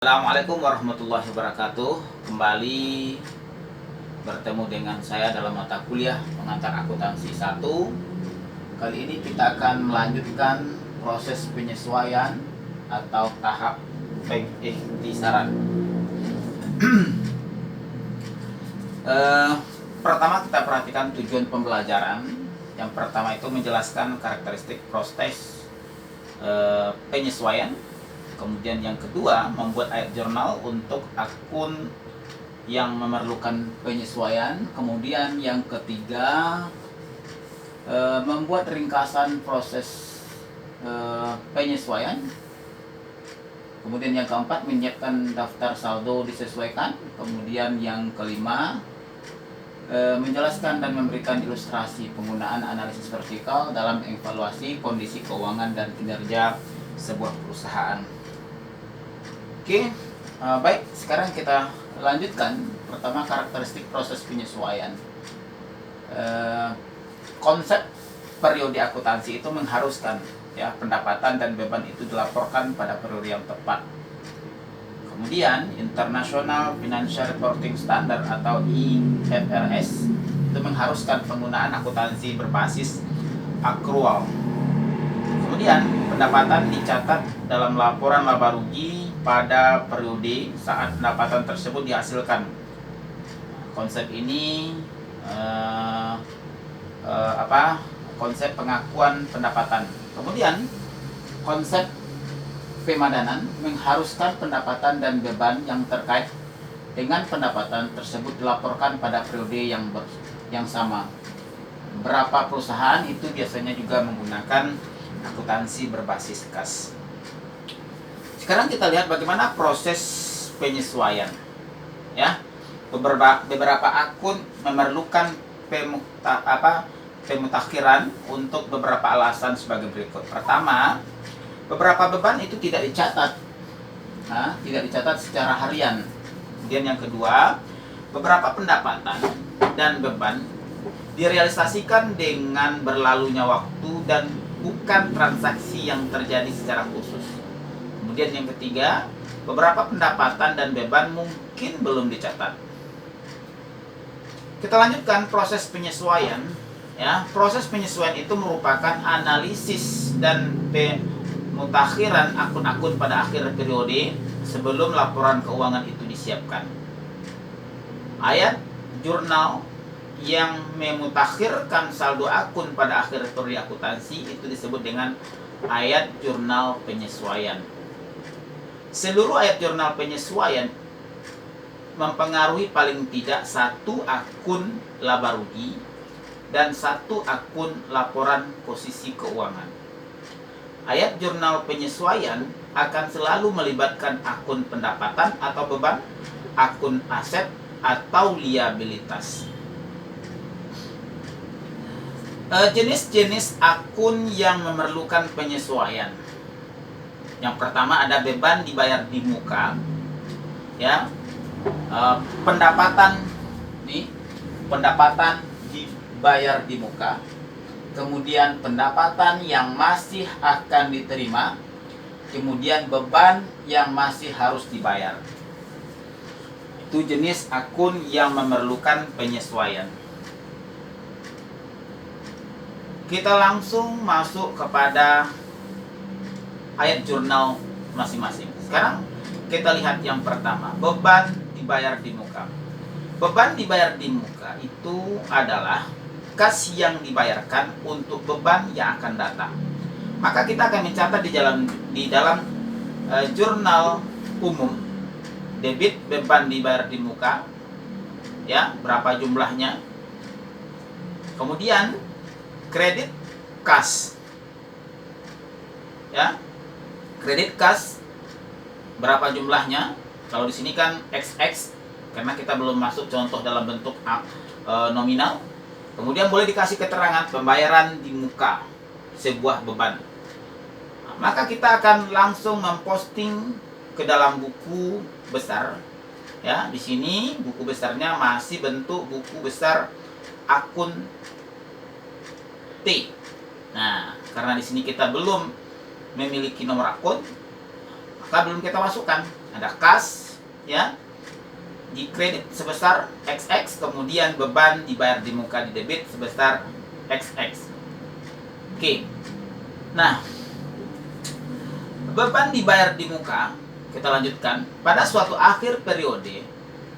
Assalamualaikum warahmatullahi wabarakatuh. Kembali bertemu dengan saya dalam mata kuliah pengantar akuntansi 1. Kali ini kita akan melanjutkan proses penyesuaian atau tahap pengikhtisaran. Pertama kita perhatikan tujuan pembelajaran. Yang pertama itu menjelaskan karakteristik proses penyesuaian. Kemudian yang kedua, membuat ayat jurnal untuk akun yang memerlukan penyesuaian. Kemudian yang ketiga, membuat ringkasan proses penyesuaian. Kemudian yang keempat, menyiapkan daftar saldo disesuaikan. Kemudian yang kelima, menjelaskan dan memberikan ilustrasi penggunaan analisis vertikal dalam evaluasi kondisi keuangan dan kinerja sebuah perusahaan. Oke, baik. Sekarang kita lanjutkan. Pertama, karakteristik proses penyesuaian. Konsep periode akuntansi itu mengharuskan ya pendapatan dan beban itu dilaporkan pada periode yang tepat. Kemudian, International Financial Reporting Standard atau IFRS itu mengharuskan penggunaan akuntansi berbasis akrual. Kemudian, pendapatan dicatat dalam laporan laba rugi pada periode saat pendapatan tersebut dihasilkan. Konsep ini konsep pengakuan pendapatan. Kemudian konsep pemadanan mengharuskan pendapatan dan beban yang terkait dengan pendapatan tersebut dilaporkan pada periode yang sama. Beberapa perusahaan itu biasanya juga menggunakan akuntansi berbasis kas. Sekarang kita lihat bagaimana proses penyesuaian. Ya, beberapa akun memerlukan pemutakhiran untuk beberapa alasan sebagai berikut. Pertama, beberapa beban itu tidak dicatat, tidak dicatat secara harian. Kemudian yang kedua, beberapa pendapatan dan beban direalisasikan dengan berlalunya waktu dan bukan transaksi yang terjadi secara khusus. Kemudian yang ketiga, beberapa pendapatan dan beban mungkin belum dicatat. Kita lanjutkan proses penyesuaian. Ya, proses penyesuaian itu merupakan analisis dan pemutakhiran akun-akun pada akhir periode sebelum laporan keuangan itu disiapkan. Ayat jurnal yang memutakhirkan saldo akun pada akhir periode akuntansi itu disebut dengan ayat jurnal penyesuaian. Seluruh ayat jurnal penyesuaian mempengaruhi paling tidak satu akun laba rugi dan satu akun laporan posisi keuangan. Ayat jurnal penyesuaian akan selalu melibatkan akun pendapatan atau beban, akun aset atau liabilitas. Jenis-jenis akun yang memerlukan penyesuaian. Yang pertama ada beban dibayar di muka, ya, pendapatan dibayar di muka, kemudian pendapatan yang masih akan diterima, kemudian beban yang masih harus dibayar. Itu jenis akun yang memerlukan penyesuaian. Kita langsung masuk kepada ayat jurnal masing-masing. Sekarang kita lihat yang pertama, beban dibayar di muka. Beban dibayar di muka itu adalah kas yang dibayarkan untuk beban yang akan datang. Maka kita akan mencatat di dalam jurnal umum debit beban dibayar di muka, ya, berapa jumlahnya. Kemudian kredit kas, ya, kredit kas berapa jumlahnya. Kalau di sini kan XX karena kita belum masuk contoh dalam bentuk nominal. Kemudian boleh dikasih keterangan pembayaran di muka sebuah beban. Maka kita akan langsung memposting ke dalam buku besar. Ya, di sini buku besarnya masih bentuk buku besar akun T. Nah, karena di sini kita belum memiliki nomor akun, maka belum kita masukkan. ada kas, ya, di kredit sebesar XX, kemudian beban dibayar di muka di debit sebesar XX. Oke. Nah, beban dibayar di muka, kita lanjutkan. Pada suatu akhir periode,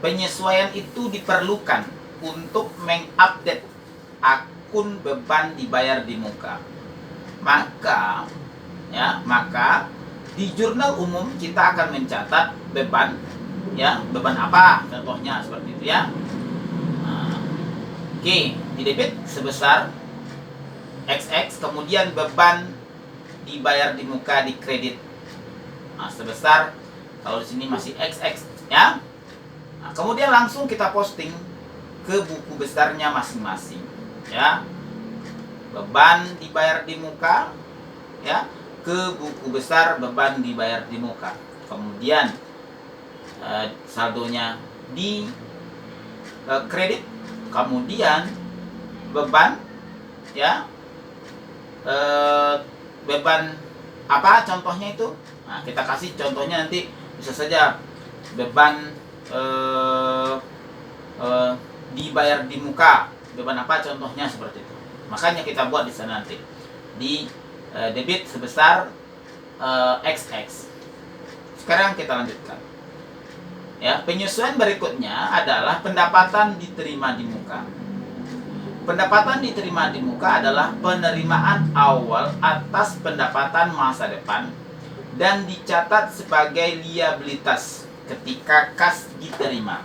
penyesuaian itu diperlukan untuk mengupdate akun beban dibayar di muka. Maka di jurnal umum kita akan mencatat beban, ya, beban apa contohnya seperti itu, ya. Oke, di debit sebesar XX, kemudian beban dibayar di muka di kredit sebesar, kalau di sini masih XX, ya. Nah, kemudian langsung kita posting ke buku besarnya masing-masing, ya. Beban dibayar di muka, ya, ke buku besar beban dibayar di muka. Kemudian saldonya di kredit, kemudian beban, ya, beban apa contohnya itu. Nah, kita kasih contohnya, nanti bisa saja beban dibayar di muka, beban apa contohnya seperti itu. Makanya kita buat di sana nanti di debit sebesar XX. Sekarang kita lanjutkan. Ya, penyesuaian berikutnya adalah pendapatan diterima di muka. Pendapatan diterima di muka adalah penerimaan awal atas pendapatan masa depan dan dicatat sebagai liabilitas ketika kas diterima.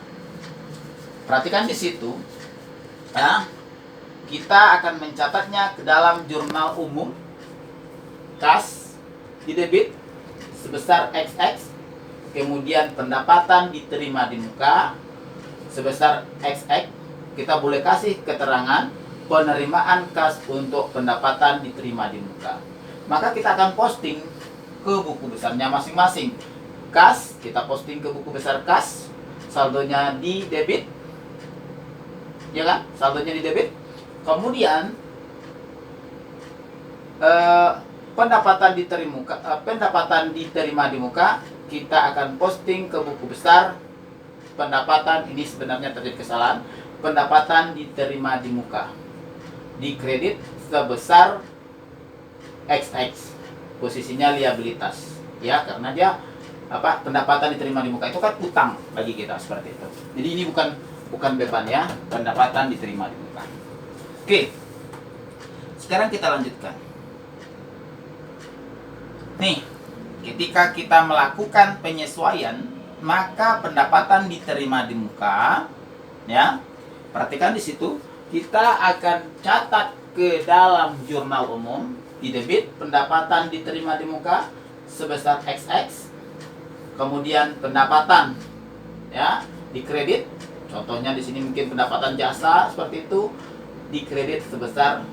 Perhatikan di situ, ya, kita akan mencatatnya ke dalam jurnal umum. Kas di debit sebesar XX, kemudian pendapatan diterima di muka sebesar XX. Kita boleh kasih keterangan penerimaan kas untuk pendapatan diterima di muka. Maka kita akan posting ke buku besarnya masing-masing. Kas, kita posting ke buku besar kas, saldonya di debit, ya kan? Saldonya di debit. Kemudian pendapatan diterima di muka kita akan posting ke buku besar pendapatan. Ini sebenarnya terjadi kesalahan. Pendapatan diterima di muka di kredit sebesar XX, posisinya liabilitas, ya, karena dia pendapatan diterima di muka itu kan utang bagi kita seperti itu. Jadi ini bukan beban, ya, pendapatan diterima di muka. Oke, sekarang kita lanjutkan. Nih, ketika kita melakukan penyesuaian, maka pendapatan diterima di muka, ya, perhatikan di situ, kita akan catat ke dalam jurnal umum. Di debit, pendapatan diterima di muka sebesar XX, kemudian pendapatan, ya, di kredit, contohnya di sini mungkin pendapatan jasa seperti itu, di kredit sebesar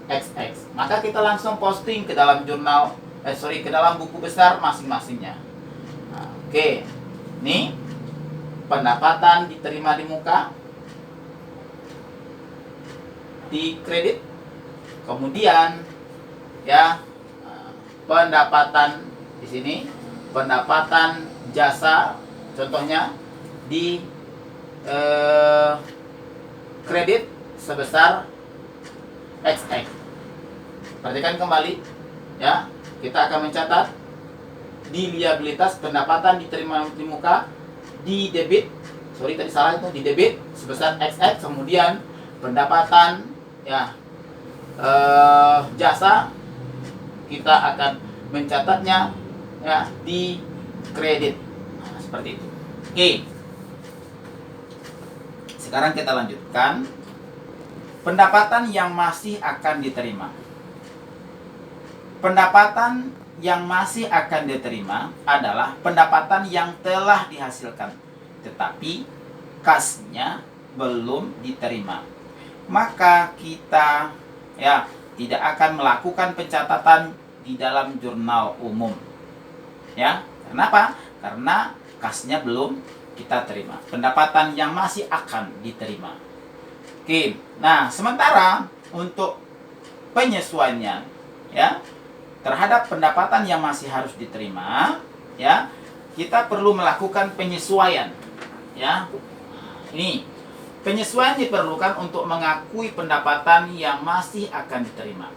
XX. Maka kita langsung posting ke dalam jurnal, ke dalam buku besar masing-masingnya. Nah, oke, ini pendapatan diterima di muka di kredit, kemudian, ya, pendapatan di sini, pendapatan jasa, contohnya di kredit sebesar XX. Perhatikan kembali, ya, kita akan mencatat di liabilitas pendapatan diterima di muka di debit, tadi salah itu, di debit sebesar XX, kemudian pendapatan, ya, jasa kita akan mencatatnya, ya, di kredit. Nah, seperti itu. Oke. Sekarang kita lanjutkan pendapatan yang masih akan diterima. Pendapatan yang masih akan diterima adalah pendapatan yang telah dihasilkan, tetapi kasnya belum diterima. Maka kita, ya, tidak akan melakukan pencatatan di dalam jurnal umum. Ya, kenapa? Karena kasnya belum kita terima. Pendapatan yang masih akan diterima. Oke. Nah, sementara untuk penyesuaiannya, ya, terhadap pendapatan yang masih harus diterima, ya, kita perlu melakukan penyesuaian. Ya, ini penyesuaian diperlukan untuk mengakui pendapatan yang masih akan diterima.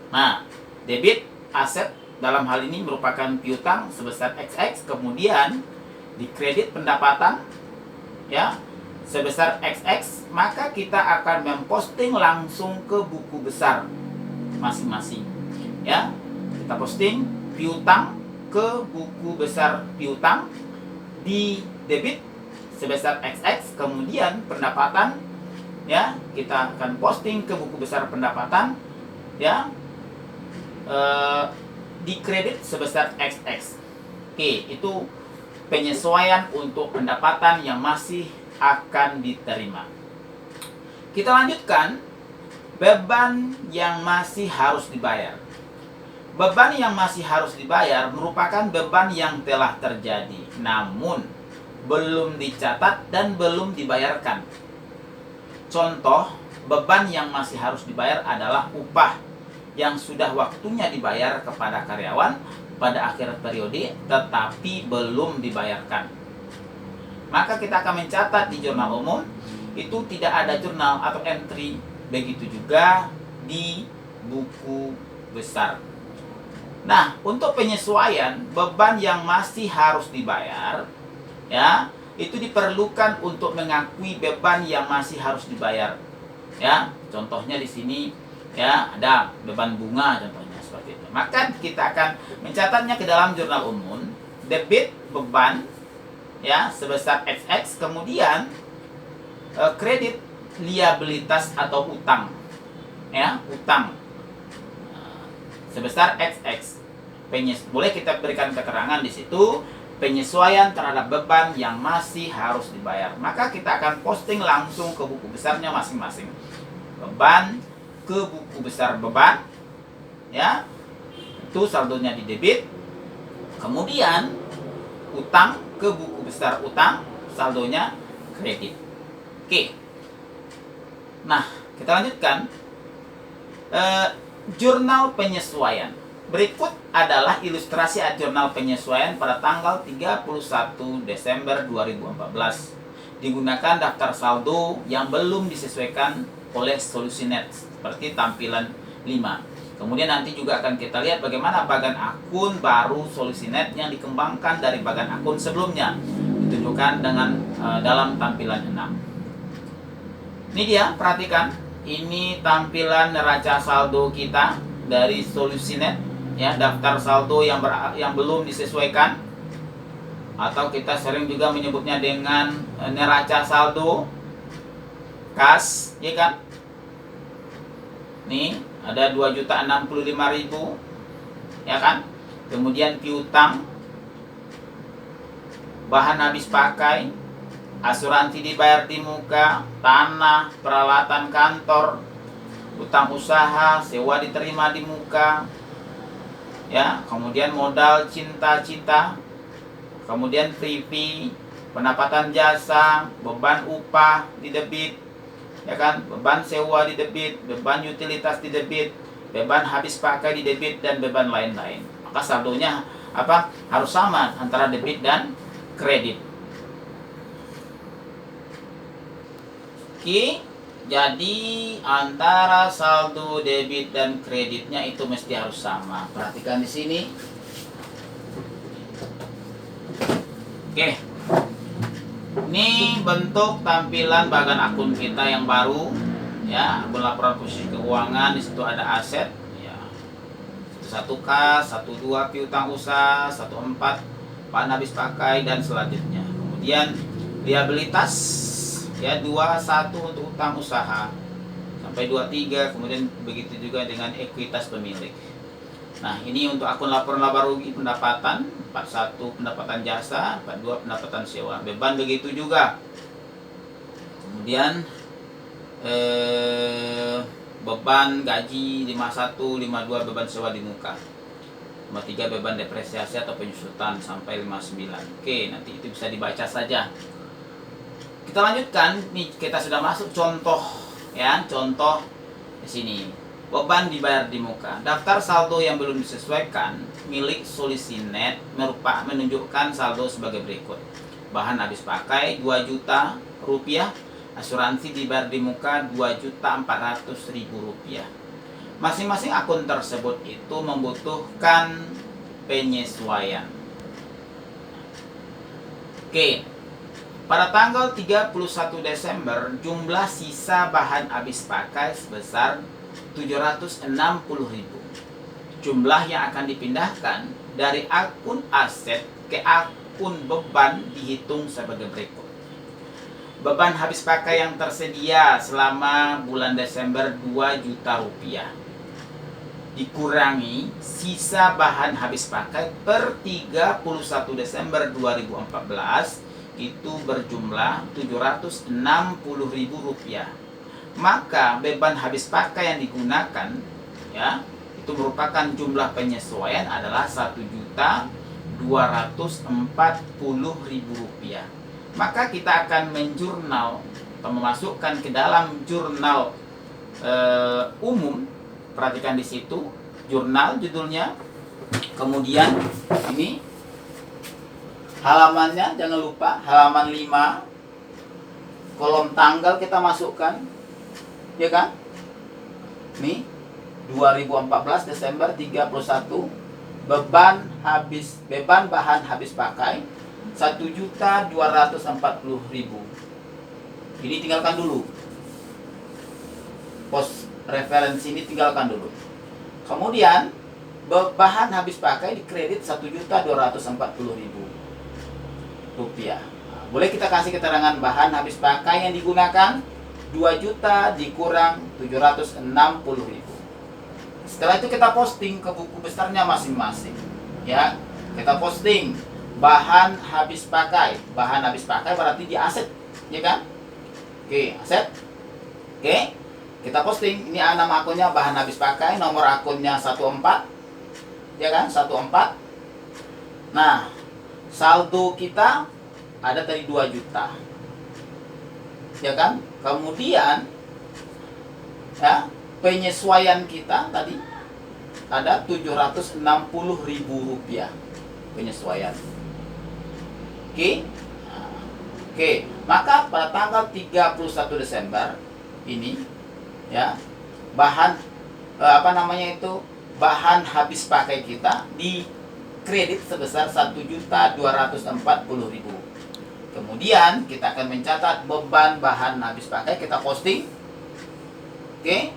Nah, debit aset dalam hal ini merupakan piutang sebesar XX, kemudian dikredit pendapatan ya sebesar XX, maka kita akan memposting langsung ke buku besar masing-masing. Ya, kita posting piutang ke buku besar piutang di debit sebesar XX, kemudian pendapatan ya kita akan posting ke buku besar pendapatan ya di kredit sebesar XX. Oke, itu penyesuaian untuk pendapatan yang masih akan diterima. Kita lanjutkan beban yang masih harus dibayar. Beban yang masih harus dibayar merupakan beban yang telah terjadi namun belum dicatat dan belum dibayarkan. Contoh, beban yang masih harus dibayar adalah upah yang sudah waktunya dibayar kepada karyawan pada akhir periode tetapi belum dibayarkan. Maka kita akan mencatat di jurnal umum, itu tidak ada jurnal atau entry, begitu juga di buku besar. Nah, untuk penyesuaian beban yang masih harus dibayar ya, itu diperlukan untuk mengakui beban yang masih harus dibayar. Ya, contohnya di sini ya ada beban bunga contohnya seperti itu. Maka kita akan mencatatnya ke dalam jurnal umum, debit beban ya sebesar XX, kemudian kredit liabilitas atau utang ya, utang sebesar XX. Boleh kita berikan keterangan di situ penyesuaian terhadap beban yang masih harus dibayar. Maka kita akan posting langsung ke buku besarnya masing-masing. Beban ke buku besar beban ya, itu saldonya di debit, kemudian utang ke buku besar utang, saldonya kredit. Oke, nah kita lanjutkan jurnal penyesuaian. Berikut adalah ilustrasi jurnal penyesuaian pada tanggal 31 Desember 2014. Digunakan daftar saldo yang belum disesuaikan oleh Solusinet seperti tampilan 5. Kemudian nanti juga akan kita lihat bagaimana bagan akun baru Solusinet yang dikembangkan dari bagan akun sebelumnya, ditunjukkan dengan dalam tampilan 6. Ini dia, perhatikan. Ini tampilan neraca saldo kita dari Solusinet ya, daftar saldo yang belum disesuaikan, atau kita sering juga menyebutnya dengan neraca saldo kas, ya kan? Nih, ada 2.065.000 ya kan? Kemudian piutang, bahan habis pakai, asuransi dibayar di muka, tanah, peralatan kantor, utang usaha, sewa diterima di muka ya, kemudian modal cinta-cita, kemudian privy, pendapatan jasa, beban upah di debit ya kan, beban sewa di debit, beban utilitas di debit, beban habis pakai di debit, dan beban lain-lain. Maka saldonya apa? Harus sama antara debit dan kredit. Oke, jadi antara saldo debit dan kreditnya itu mesti harus sama. Perhatikan di sini. Oke. Ini bentuk tampilan bagan akun kita yang baru ya, akun laporan posisi keuangan. Di situ ada aset ya. 1 kas, 1-2 piutang usaha, 1-4 bahan habis pakai dan selanjutnya. Kemudian liabilitas ya, 2-1 untuk utang usaha sampai 2-3, kemudian begitu juga dengan ekuitas pemilik. Nah, ini untuk akun laporan laba rugi pendapatan, 41 pendapatan jasa, 42 pendapatan sewa. Beban begitu juga. Kemudian beban gaji 51, 52 beban sewa di muka. 53 beban depresiasi atau penyusutan sampai 59. Oke, nanti itu bisa dibaca saja. Kita lanjutkan. Nih kita sudah masuk contoh ya, contoh di sini. Beban dibayar di muka. Daftar saldo yang belum disesuaikan milik Solisinet menunjukkan saldo sebagai berikut. Bahan habis pakai 2 juta rupiah, asuransi dibayar di muka 2.400.000 rupiah. Masing-masing akun tersebut itu membutuhkan penyesuaian. Oke. Pada tanggal 31 Desember, jumlah sisa bahan habis pakai sebesar 760.000. Jumlah yang akan dipindahkan dari akun aset ke akun beban dihitung sebagai berikut. Beban habis pakai yang tersedia selama bulan Desember 2 juta rupiah. Dikurangi sisa bahan habis pakai per 31 Desember 2014 itu berjumlah 760.000 rupiah. Maka beban habis pakai yang digunakan ya itu merupakan jumlah penyesuaian adalah 1.240.000 rupiah. Maka kita akan menjurnal atau memasukkan ke dalam jurnal umum. Perhatikan di situ jurnal judulnya. Kemudian ini halamannya, jangan lupa halaman 5, kolom tanggal kita masukkan, ya kan? Nih 2014 Desember 31, beban bahan habis pakai 1.240.000. Ini tinggalkan dulu. Pos referensi ini tinggalkan dulu. Kemudian bahan habis pakai dikredit 1.240.000 rupiah. Boleh kita kasih keterangan bahan habis pakai yang digunakan 2 juta dikurang 760.000. Setelah itu kita posting ke buku besarnya masing-masing. Ya, kita posting bahan habis pakai. Bahan habis pakai berarti di aset, ya kan? Oke, aset. Oke, kita posting. Ini nama akunnya bahan habis pakai, nomor akunnya 14, ya kan? 14. Nah, saldo kita ada tadi 2 juta, ya kan? Kemudian ya, penyesuaian kita tadi ada 760.000 rupiah penyesuaian. Oke. Oke, maka pada tanggal 31 Desember ini ya, bahan bahan habis pakai kita di kredit sebesar 1.240.000. Kemudian kita akan mencatat beban bahan habis pakai, kita posting ke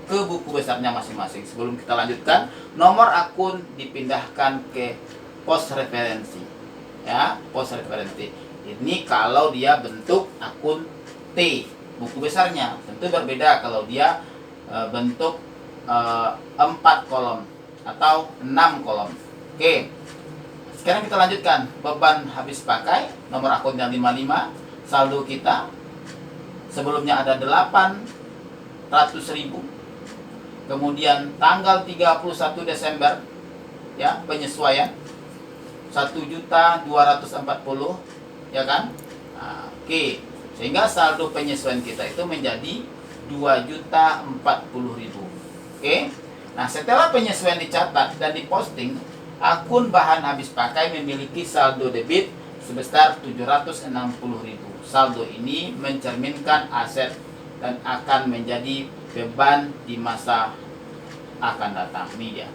buku besarnya masing-masing. Sebelum kita lanjutkan, nomor akun dipindahkan ke pos referensi. Ya, pos referensi. Ini kalau dia bentuk akun T, buku besarnya. Tentu berbeda kalau dia bentuk 4 kolom atau 6 kolom. Oke. Sekarang kita lanjutkan. Beban habis pakai, nomor akun yang 55, saldo kita sebelumnya ada 800.000. Kemudian tanggal 31 Desember ya, penyesuaian 1.240.000, ya kan? Nah, oke. Sehingga saldo penyesuaian kita itu menjadi 2.040.000. Oke. Nah, setelah penyesuaian dicatat dan diposting, akun bahan habis pakai memiliki saldo debit sebesar 760.000. Saldo ini mencerminkan aset dan akan menjadi beban di masa akan datang. Ini dia.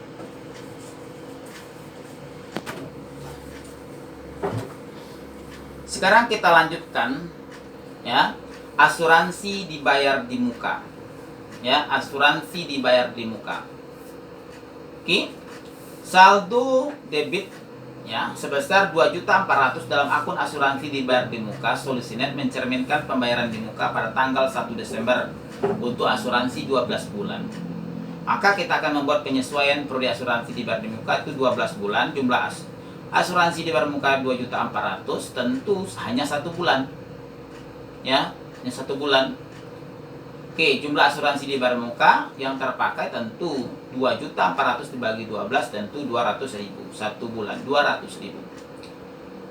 Sekarang kita lanjutkan ya, asuransi dibayar di muka. Ya, asuransi dibayar di muka. Oke. Saldo debit ya sebesar 2.400.000 dalam akun asuransi dibayar di muka Solisinet mencerminkan pembayaran di muka pada tanggal 1 Desember untuk asuransi 12 bulan. Maka kita akan membuat penyesuaian prodi asuransi dibayar di muka itu 12 bulan. Jumlah asuransi dibayar di muka 2.400.000 tentu hanya 1 bulan. Ya, hanya 1 bulan. Oke, jumlah asuransi dibayar muka yang terpakai tentu 2.400.000 dibagi 12 tentu 200.000. 1 bulan 200.000.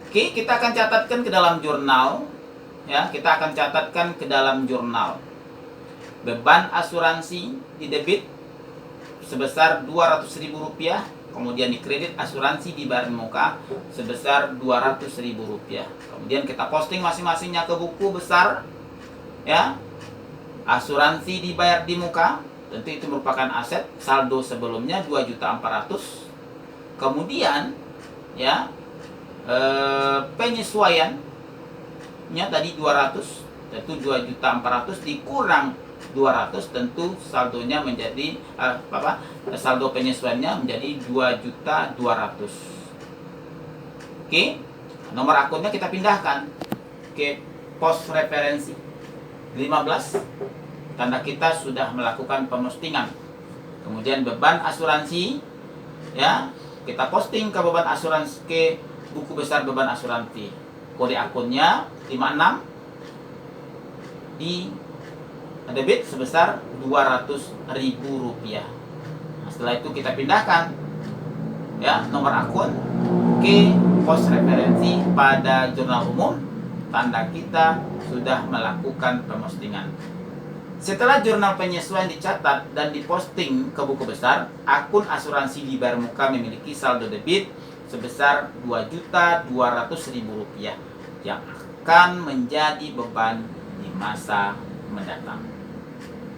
Oke, kita akan catatkan ke dalam jurnal ya, kita akan catatkan ke dalam jurnal. Beban asuransi di debit sebesar Rp200.000, kemudian di kredit asuransi dibayar di muka sebesar Rp200.000. Kemudian kita posting masing-masingnya ke buku besar, ya. Asuransi dibayar di muka, tentu itu merupakan aset, saldo sebelumnya 2.400.000. Kemudian, ya, penyesuaiannya tadi 200, tentu 2.400.000 dikurang 200, tentu saldonya menjadi saldo penyesuaiannya menjadi 2.200.000. Oke, nomor akunnya kita pindahkan ke pos referensi 15. Tanda kita sudah melakukan pemostingan. Kemudian beban asuransi, ya, kita posting ke beban asuransi, ke buku besar beban asuransi. Kode akunnya 56, di debit sebesar Rp200.000. Nah, setelah itu kita pindahkan, ya, nomor akun ke pos referensi pada jurnal umum. Tanda kita sudah melakukan pemostingan. Setelah jurnal penyesuaian dicatat dan diposting ke buku besar, akun asuransi dibayar muka memiliki saldo debit sebesar Rp2.200.000 yang akan menjadi beban di masa mendatang.